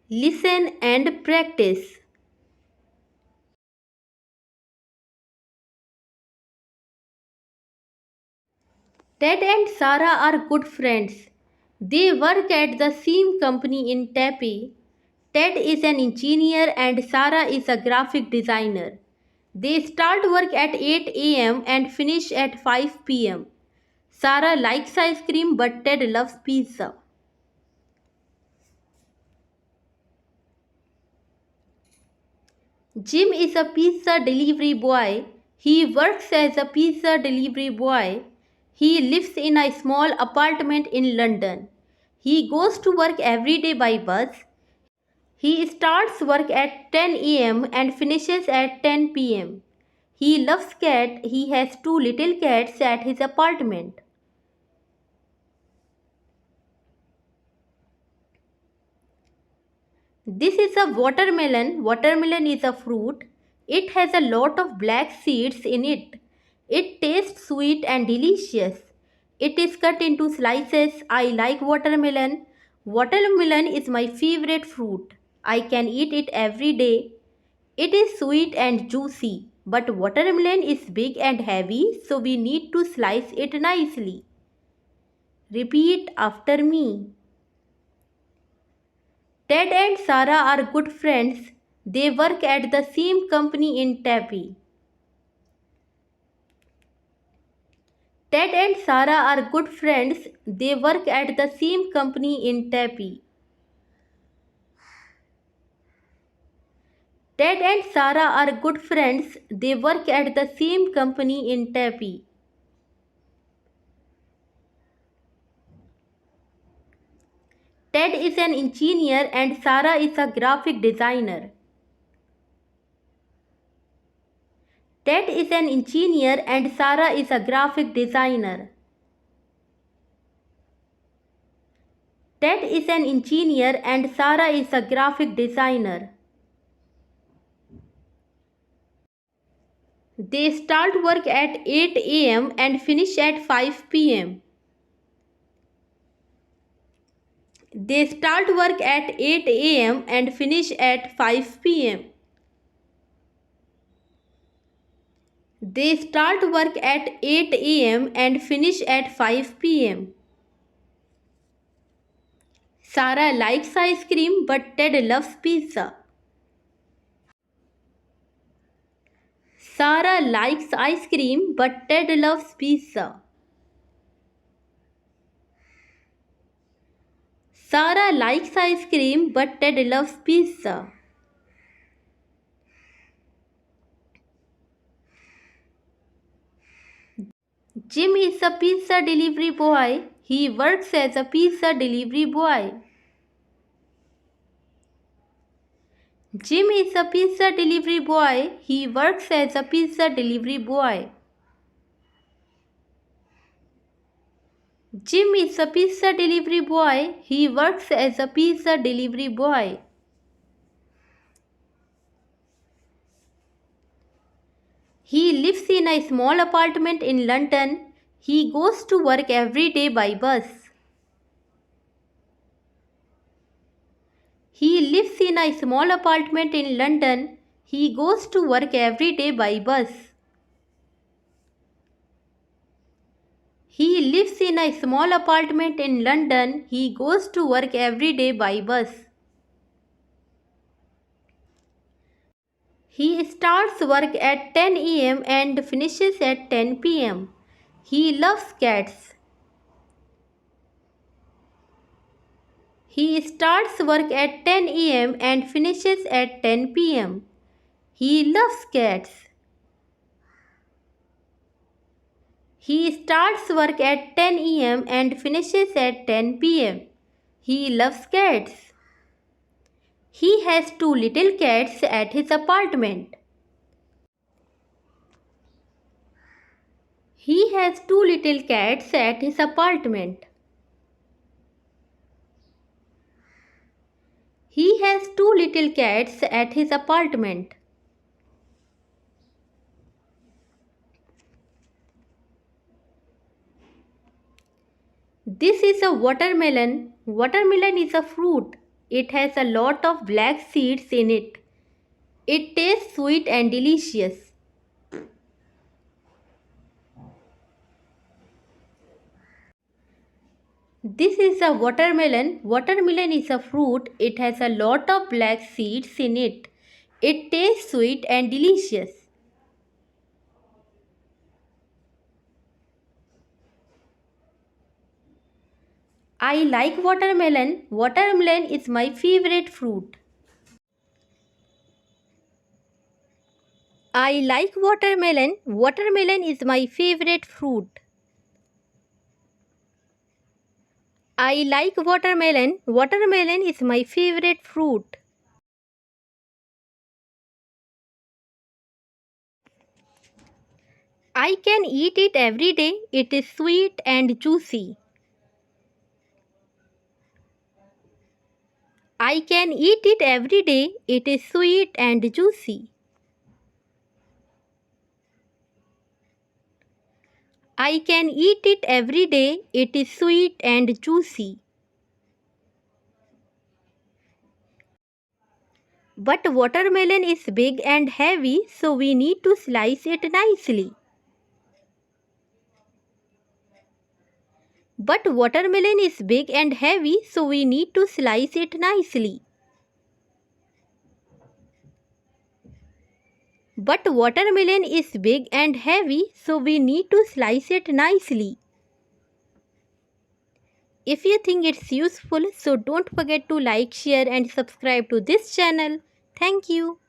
Listen and practice. Ted and Sarah are good friends. They work at the same company in Taipei. Ted is an engineer and Sarah is a graphic designer. They start work at 8 am and finish at 5 p.m. Sarah likes ice cream but Ted loves pizza. Jim is a pizza delivery boy. He works as a pizza delivery boy. He lives in a small apartment in London. He goes to work every day by bus. He starts work at 10 am and finishes at 10 p.m. He loves cat. He has two little cats at his apartment. This is a watermelon. Watermelon is a fruit. It has a lot of black seeds in it. It tastes sweet and delicious. It is cut into slices. I like watermelon. Watermelon is my favorite fruit. I can eat it every day. It is sweet and juicy, but watermelon is big and heavy, so we need to slice it nicely. Repeat after me. Ted and Sarah are good friends. They work at the same company in Taipei. Ted and Sarah are good friends. They work at the same company in Taipei. Ted and Sarah are good friends. They work at the same company in Taipei. Ted is an engineer and Sarah is a graphic designer. Ted is an engineer and Sarah is a graphic designer. Ted is an engineer and Sarah is a graphic designer. They start work at 8 am and finish at 5 p.m. They start work at 8 am and finish at 5 p.m. They start work at 8 am and finish at 5 p.m. Sarah likes ice cream but Ted loves pizza. Sarah likes ice cream but Ted loves pizza. Sarah likes ice cream but Ted loves pizza. Jim is a pizza delivery boy. He works as a pizza delivery boy. Jim is a pizza delivery boy. He works as a pizza delivery boy. Jim is a pizza delivery boy. He works as a pizza delivery boy. He lives in a small apartment in London. He goes to work every day by bus. He lives in a small apartment in London. He goes to work every day by bus. He lives in a small apartment in London. He goes to work every day by bus. He starts work at 10 am and finishes at 10 p.m. He loves cats. He starts work at 10 am and finishes at 10 p.m. He loves cats. He starts work at 10 am and finishes at 10 p.m. He loves cats. He has two little cats at his apartment. He has two little cats at his apartment. He has two little cats at his apartment. This is a watermelon. Watermelon is a fruit. It has a lot of black seeds in it. It tastes sweet and delicious. This is a watermelon. Watermelon is a fruit. It has a lot of black seeds in it. It tastes sweet and delicious. I like watermelon. Watermelon is my favorite fruit. I like watermelon. Watermelon is my favorite fruit. I like watermelon. Watermelon is my favorite fruit. I can eat it every day. It is sweet and juicy. I can eat it every day. It is sweet and juicy. I can eat it every day. It is sweet and juicy. But watermelon is big and heavy, so we need to slice it nicely. But watermelon is big and heavy, so we need to slice it nicely. But watermelon is big and heavy, so we need to slice it nicely. If you think it's useful, so don't forget to like, share and subscribe to this channel. Thank you.